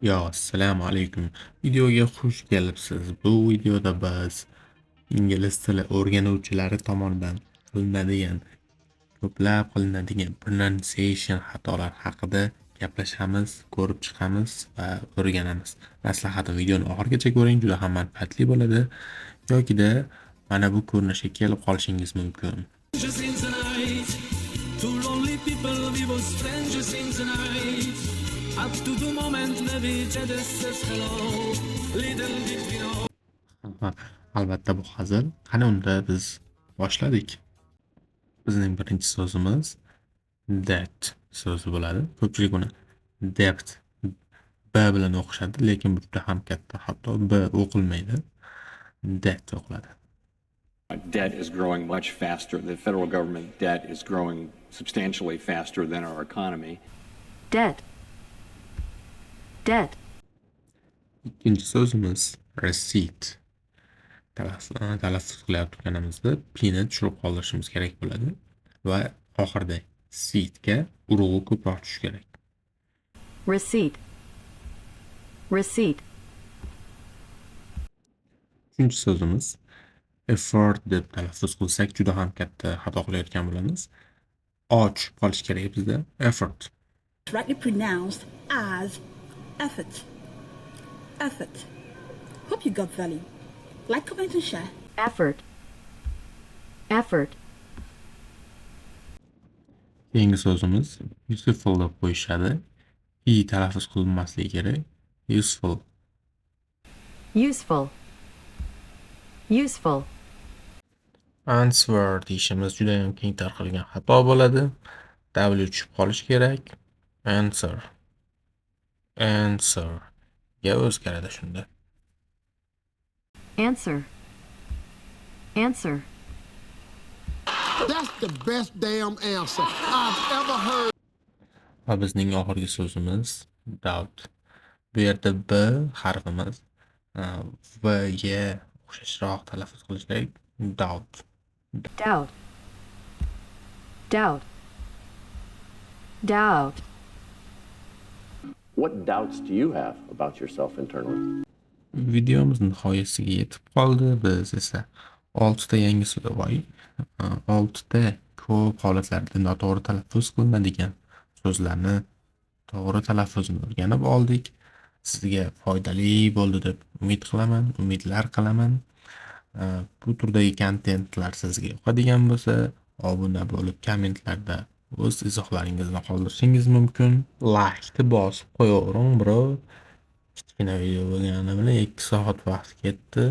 Assalomu alaykum. Videoga xush kelibsiz. Bu videoda biz ingliz tili o'rganuvchilari tomonidan ko'plab qilinadigan pronunciation xatolar haqida gaplashamiz, ko'rib chiqamiz va o'rganamiz. Maslahatim videoni oxirigacha ko'ring, juda ham manfaatli bo'ladi. Yokida mana bu ko'rinishga kelib qolishingiz mumkin. Strangers in the night, two lonely people, we were strangers in the night. Up to the moment maybe each other says hello. Little did we know. Albatta bu hazil. Qani unda biz boshladik. Bizning birinchi so'zimiz that so'zi bo'ladi. Ko'pchilik uni depth b bilan o'qishadi, lekin bu juda ham katta xato. B o'qilmaydi. That o'qiladi. Debt is growing much faster. The federal government debt is growing substantially faster than our economy. Debt. Debt. Ikkinchi so'zimiz receipt. Talaffuz qilayotganimizda p'ni tushirib qoldirishimiz kerak bo'ladi va oxirida seatga urug'i ko'proq tushishi kerak. Receipt. Receipt. Uchinchi so'zimiz effort deb talaffuz qilsak juda ham katta xato qilayotgan bo'lamiz. O tushib qolishi kerak bizda. Effort. Rightly pronounced as effort. Effort. Hope you got value. Like, comment, and share. Effort. Effort. Keyingi so'zimiz useful deb qo'yishadi. I talaffuz qilinmasligi kerak. Useful. Useful. Useful. Answer deyishimiz juda ham keng tarqalgan xato bo'ladi. W tushib qolishi kerak. Answer. Answer ga o'zgaradi shunda. Answer. Answer. That's the best damn answer I've ever heard. Va bizning oxirgi so'zimiz doubt. Bu yerda B harfimiz V ga o'xshashroq talaffuz qilish kerak. Doubt. Doubt. Doubt. Doubt. What doubts do you have about yourself internally? Videomiz nihoyasiga yetib qoldi. Biz esa 6 ta yangi so'z voy 6 ta ko'p holatlarda noto'g'ri talaffuz qilinadigan so'zlarni to'g'ri talaffuzini o'rganib oldik. Sizga foydali bo'ldi deb umidlar qilaman. Bu turdagi kontentlar sizga yoqadigan bo'lsa, obuna bo'lib, kommentlarda o'z izohlaringizni qoldirishingiz mumkin. Like-ni bosib qo'yavering, bro. Kichkina video bo'lgani bilan 2 soat vaqt ketdi.